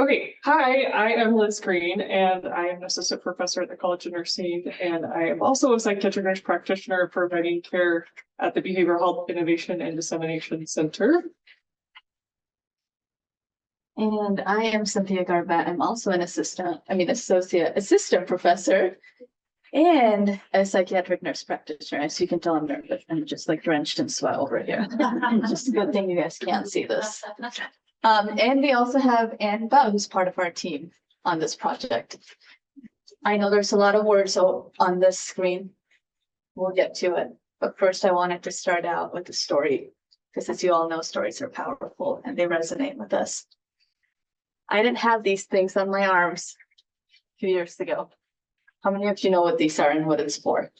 Okay, hi, I am Liz Greene, and I am an assistant professor at the College of Nursing, and I am also a psychiatric nurse practitioner providing care at the Behavioral Health Innovation and Dissemination Center. And I am Cynthia Garbett. I'm also an associate assistant professor and a psychiatric nurse practitioner. As you can tell, I'm nervous. I'm just like drenched in sweat over here. Just a good thing you guys can't see this. And we also have Ann Bell, who's part of our team on this project. I know there's a lot of words on this screen. We'll get to it. But first, I wanted to start out with a story, because as you all know, stories are powerful and they resonate with us. I didn't have these things on my arms a few years ago. How many of you know what these are and what it's for?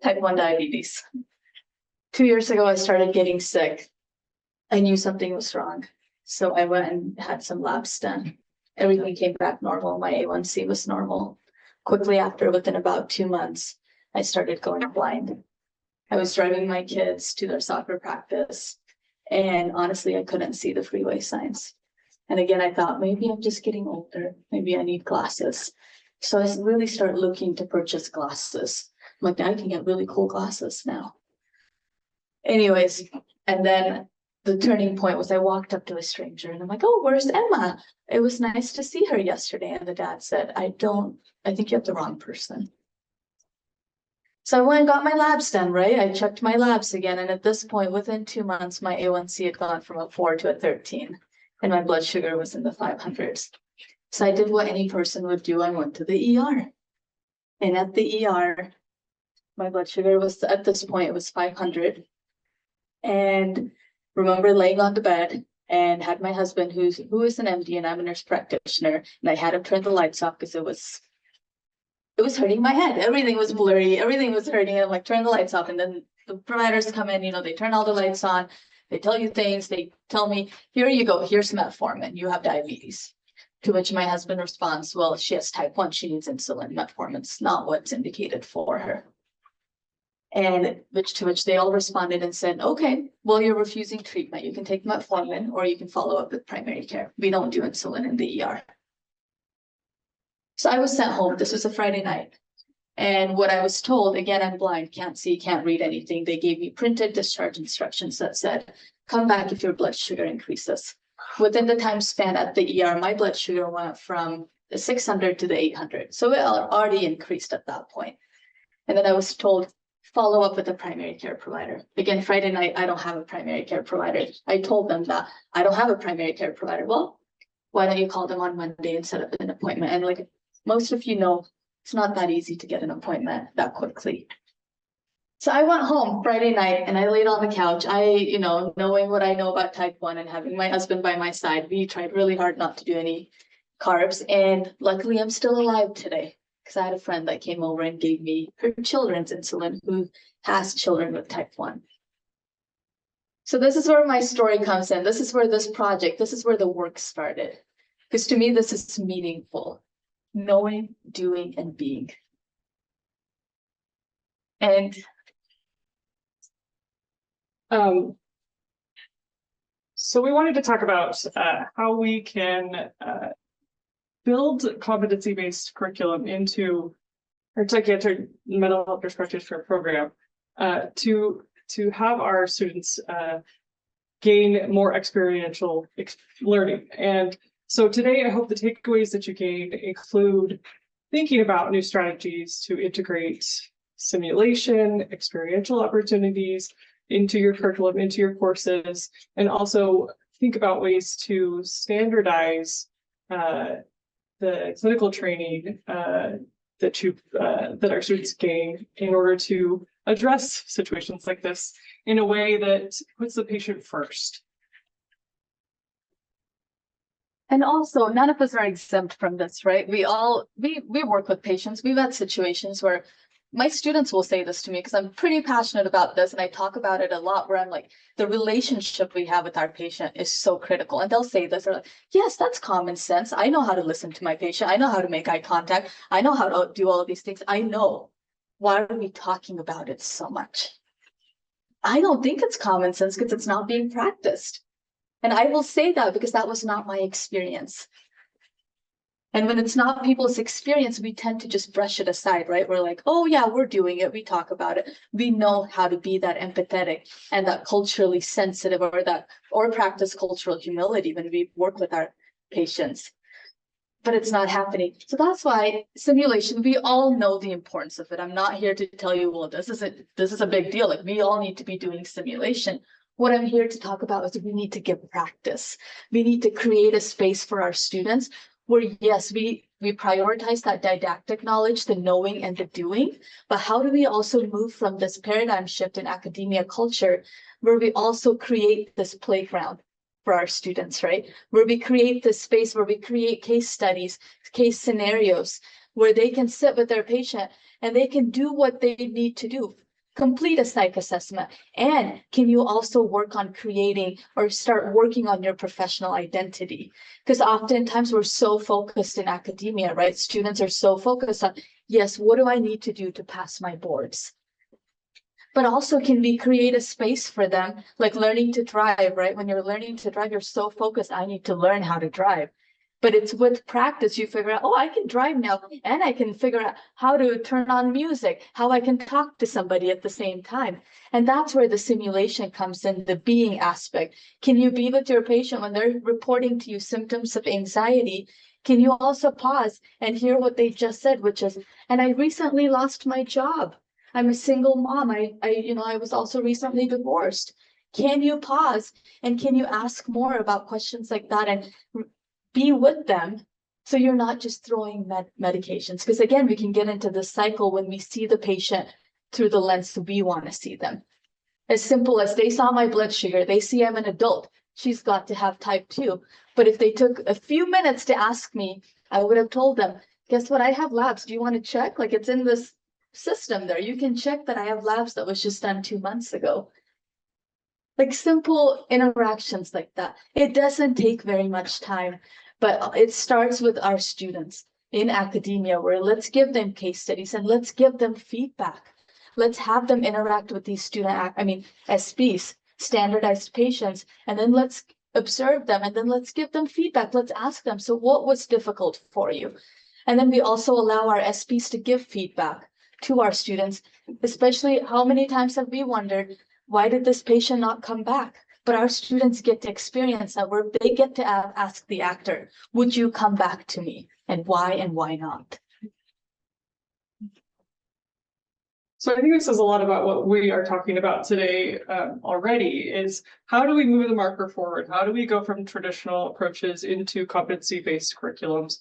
Type 1 diabetes. 2 years ago, I started getting sick. I knew something was wrong. So I went and had some labs done. Everything came back normal. My A1C was normal. Quickly after, within about 2 months, I started going blind. I was driving my kids to their soccer practice. And honestly, I couldn't see the freeway signs. And again, I thought maybe I'm just getting older. Maybe I need glasses. So I really started looking to purchase glasses. I'm like, I can get really cool glasses now. Anyways, and then the turning point was I walked up to a stranger and I'm like, oh, where's Emma? It was nice to see her yesterday. And the dad said, I think you have the wrong person. So I went and got my labs done, right? I checked my labs again. And at this point, within 2 months, my A1C had gone from a 4 to a 13. And my blood sugar was in the 500s. So I did what any person would do. I went to the ER. And at the ER, my blood sugar was, at this point, it was 500. And remember laying on the bed and had my husband, who is an MD and I'm a nurse practitioner. And I had him turn the lights off because it was hurting my head. Everything was blurry. Everything was hurting. And I'm like, turn the lights off. And then the providers come in, they turn all the lights on. They tell you things. They tell me, here you go. Here's metformin. You have diabetes. To which my husband responds, well, she has type 1. She needs insulin. Metformin's not what's indicated for her. And to which they all responded and said, okay, well, you're refusing treatment. You can take metformin or you can follow up with primary care. We don't do insulin in the ER. So I was sent home. This was a Friday night. And what I was told, again, I'm blind, can't see, can't read anything. They gave me printed discharge instructions that said, come back if your blood sugar increases. Within the time span at the ER, my blood sugar went from the 600 to the 800. So it already increased at that point. And then I was told, follow up with a primary care provider. Again, Friday night, I don't have a primary care provider. I told them that I don't have a primary care provider. Well, why don't you call them on Monday and set up an appointment? And like most of you know, it's not that easy to get an appointment that quickly. So I went home Friday night and I laid on the couch. Knowing what I know about type 1 and having my husband by my side, we tried really hard not to do any carbs. And luckily I'm still alive today because I had a friend that came over and gave me her children's insulin who has children with type 1. So this is where my story comes in. This is where this is where the work started. Because to me, this is meaningful. Knowing, doing, and being. And so we wanted to talk about how we can build competency-based curriculum into our psychiatric mental health nurse practitioner program to have our students gain more experiential learning. And so today, I hope the takeaways that you gained include thinking about new strategies to integrate simulation, experiential opportunities into your curriculum, into your courses, and also think about ways to standardize the clinical training that our students gain in order to address situations like this in a way that puts the patient first. And also, none of us are exempt from this, right? We work with patients. We've had situations where my students will say this to me because I'm pretty passionate about this and I talk about it a lot where I'm like, the relationship we have with our patient is so critical. And they'll say this, they're like, yes, that's common sense. I know how to listen to my patient. I know how to make eye contact. I know how to do all of these things. I know. Why are we talking about it so much? I don't think it's common sense because it's not being practiced. And I will say that because that was not my experience. And when it's not people's experience, we tend to just brush it aside, right? We're like, oh yeah, we're doing it. We talk about it. We know how to be that empathetic and that culturally sensitive, or practice cultural humility when we work with our patients. But it's not happening. So that's why simulation, we all know the importance of it. I'm not here to tell you, well, this is a big deal. Like, we all need to be doing simulation. What I'm here to talk about is we need to give practice. We need to create a space for our students where, yes, we prioritize that didactic knowledge, the knowing and the doing, but how do we also move from this paradigm shift in academia culture where we also create this playground for our students, right? Where we create this space where we create case studies, case scenarios, where they can sit with their patient and they can do what they need to do. Complete a psych assessment. And can you also work on creating or start working on your professional identity? Because oftentimes we're so focused in academia, right? Students are so focused on, yes, what do I need to do to pass my boards? But also, can we create a space for them, like learning to drive, right? When you're learning to drive, you're so focused, I need to learn how to drive. But it's with practice, you figure out, oh, I can drive now, and I can figure out how to turn on music, how I can talk to somebody at the same time. And that's where the simulation comes in, the being aspect. Can you be with your patient when they're reporting to you symptoms of anxiety? Can you also pause and hear what they just said, which is, and I recently lost my job. I'm a single mom. I was also recently divorced. Can you pause and can you ask more about questions like that and be with them so you're not just throwing medications? Because again, we can get into this cycle when we see the patient through the lens we want to see them. As simple as they saw my blood sugar, they see I'm an adult. She's got to have type 2. But if they took a few minutes to ask me, I would have told them, guess what? I have labs. Do you want to check? Like, it's in this system there. You can check that I have labs that was just done 2 months ago. Like, simple interactions like that. It doesn't take very much time, but it starts with our students in academia, where let's give them case studies and let's give them feedback. Let's have them interact with these SPs, standardized patients, and then let's observe them and then let's give them feedback. Let's ask them, so what was difficult for you? And then we also allow our SPs to give feedback to our students, especially how many times have we wondered, why did this patient not come back? But our students get to experience that, where they get to ask the actor, would you come back to me? And why not? So I think this is a lot about what we are talking about today already, is how do we move the marker forward? How do we go from traditional approaches into competency-based curriculums?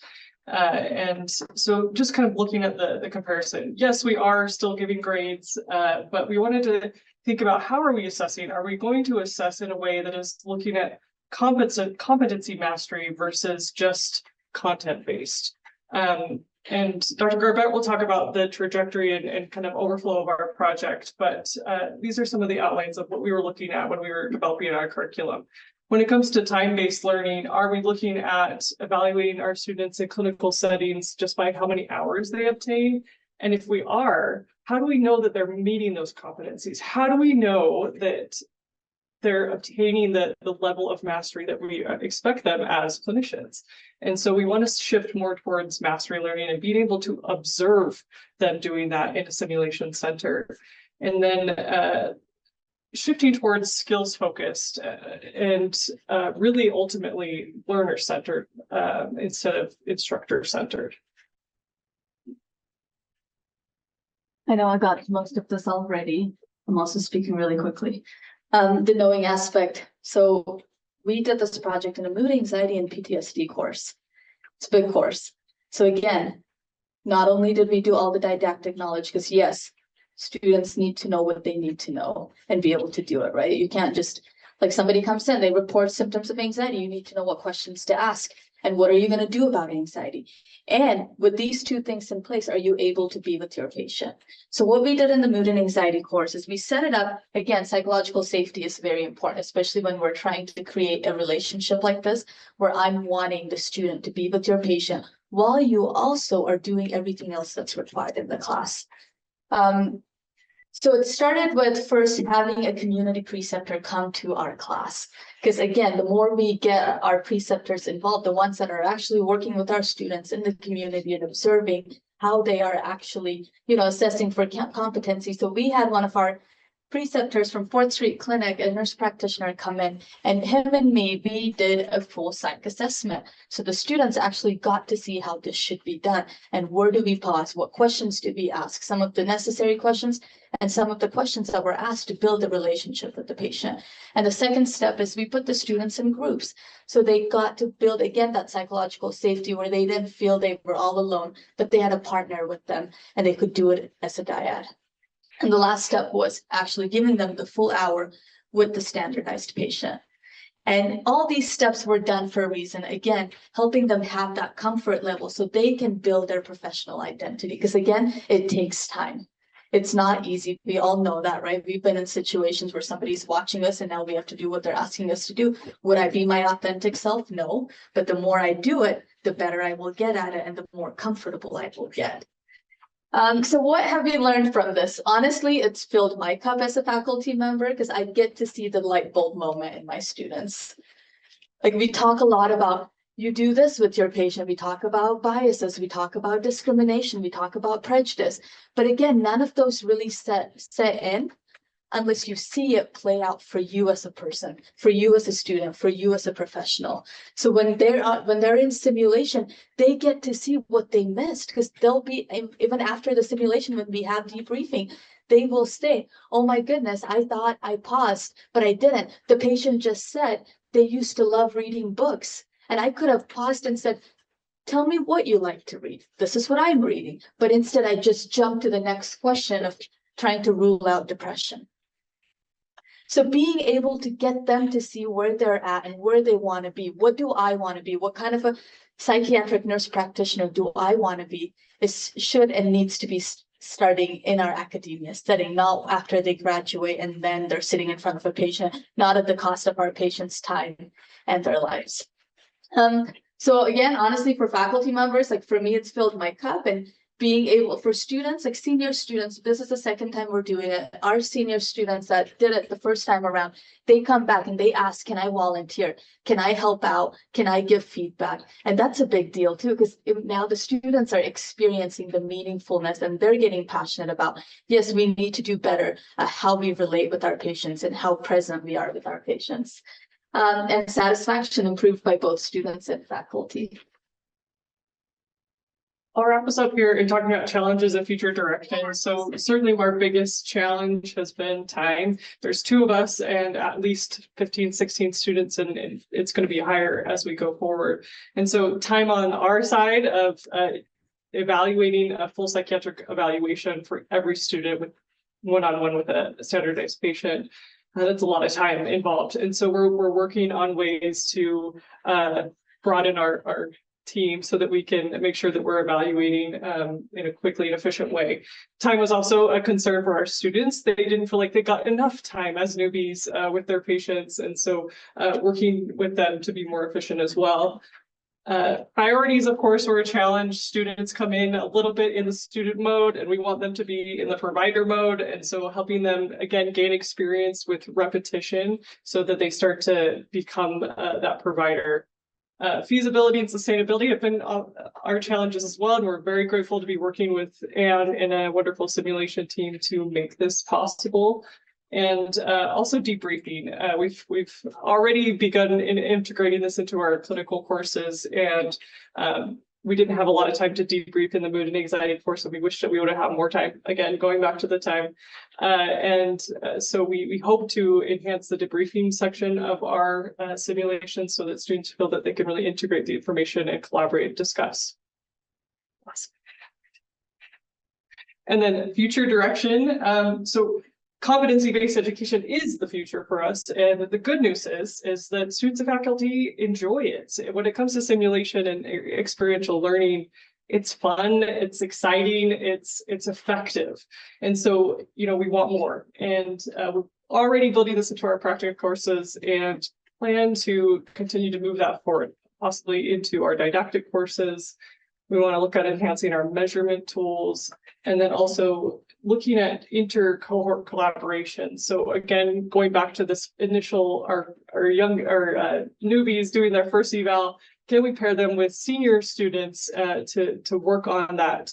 And so just kind of looking at the comparison, yes, we are still giving grades, but we wanted to think about, how are we assessing? Are we going to assess in a way that is looking at competency mastery versus just content-based? And Dr. Garbett will talk about the trajectory and kind of overflow of our project, but these are some of the outlines of what we were looking at when we were developing our curriculum. When it comes to time-based learning, are we looking at evaluating our students in clinical settings just by how many hours they obtain? And if we are, how do we know that they're meeting those competencies? How do we know that they're obtaining the level of mastery that we expect them as clinicians? And so we want to shift more towards mastery learning and being able to observe them doing that in a simulation center. And then shifting towards skills focused and really ultimately learner centered instead of instructor centered. I know I got most of this already. I'm also speaking really quickly. The knowing aspect. So we did this project in a mood, anxiety, and PTSD course. It's a big course. So again, not only did we do all the didactic knowledge, because yes, students need to know what they need to know and be able to do it, right? You can't just, like, somebody comes in, they report symptoms of anxiety. You need to know what questions to ask and what are you going to do about anxiety? And with these two things in place, are you able to be with your patient? So what we did in the mood and anxiety course is we set it up. Again, psychological safety is very important, especially when we're trying to create a relationship like this, where I'm wanting the student to be with your patient while you also are doing everything else that's required in the class. So it started with first having a community preceptor come to our class, Because again, the more we get our preceptors involved, the ones that are actually working with our students in the community and observing how they are actually, assessing for competency. So we had one of our preceptors from 4th Street Clinic, a nurse practitioner, come in, and him and me, we did a full psych assessment. So the students actually got to see how this should be done and where do we pause, what questions do we ask, some of the necessary questions and some of the questions that were asked to build a relationship with the patient. And the second step is we put the students in groups. So they got to build, again, that psychological safety where they didn't feel they were all alone, but they had a partner with them and they could do it as a dyad. And the last step was actually giving them the full hour with the standardized patient. And all these steps were done for a reason, again, helping them have that comfort level so they can build their professional identity. Because again, it takes time. It's not easy. We all know that, right? We've been in situations where somebody's watching us and now we have to do what they're asking us to do. Would I be my authentic self? No. But the more I do it, the better I will get at it and the more comfortable I will get. So what have we learned from this? Honestly, it's filled my cup as a faculty member because I get to see the light bulb moment in my students. Like we talk a lot about, you do this with your patient. We talk about biases. We talk about discrimination. We talk about prejudice. But again, none of those really set in unless you see it play out for you as a person, for you as a student, for you as a professional. So when they're in simulation, they get to see what they missed because they'll be, even after the simulation, when we have debriefing, they will say, oh my goodness, I thought I paused, but I didn't. The patient just said they used to love reading books. And I could have paused and said, tell me what you like to read. This is what I'm reading. But instead, I just jumped to the next question of trying to rule out depression. So being able to get them to see where they're at and where they want to be. What do I want to be? What kind of a psychiatric nurse practitioner do I want to be? Should and needs to be starting in our academia setting, not after they graduate and then they're sitting in front of a patient, not at the cost of our patients' time and their lives. So again, honestly, for faculty members, like for me, it's filled my cup, and being able for students, like senior students, this is the second time we're doing it. Our senior students that did it the first time around, they come back and they ask, can I volunteer? Can I help out? Can I give feedback? And that's a big deal too, because now the students are experiencing the meaningfulness and they're getting passionate about, yes, we need to do better at how we relate with our patients and how present we are with our patients. And satisfaction improved by both students and faculty. I'll wrap us up here in talking about challenges and future direction. So certainly our biggest challenge has been time. There's 2 of us and at least 15, 16 students, and it's going to be higher as we go forward. And so time on our side of evaluating a full psychiatric evaluation for every student with one-on-one with a standardized patient. That's a lot of time involved. And so we're working on ways to broaden our team so that we can make sure that we're evaluating in a quickly and efficient way. Time was also a concern for our students. They didn't feel like they got enough time as newbies with their patients. And so working with them to be more efficient as well. Priorities, of course, were a challenge. Students come in a little bit in the student mode and we want them to be in the provider mode. And so helping them, again, gain experience with repetition so that they start to become that provider. Feasibility and sustainability have been our challenges as well. And we're very grateful to be working with Anne and a wonderful simulation team to make this possible. And also debriefing. We've already begun integrating this into our clinical courses, and we didn't have a lot of time to debrief in the mood and anxiety course, so we wish that we would have had more time, again, going back to the time. So we hope to enhance the debriefing section of our simulation so that students feel that they can really integrate the information and collaborate and discuss. Awesome. And then future direction. So competency-based education is the future for us, and the good news is that students and faculty enjoy it. When it comes to simulation and experiential learning, it's fun, it's exciting, it's effective, and so we want more. And we're already building this into our practical courses and plan to continue to move that forward, possibly into our didactic courses. We want to look at enhancing our measurement tools, and then also looking at inter-cohort collaboration. So again, going back to this initial, our newbies doing their first eval, can we pair them with senior students to work on that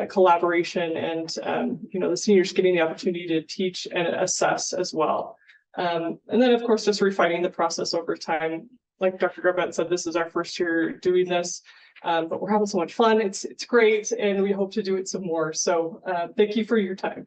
collaboration, and the seniors getting the opportunity to teach and assess as well. And then of course, just refining the process over time. Like Dr. Garbett said, this is our first year doing this, but we're having so much fun. It's great, and we hope to do it some more. So thank you for your time.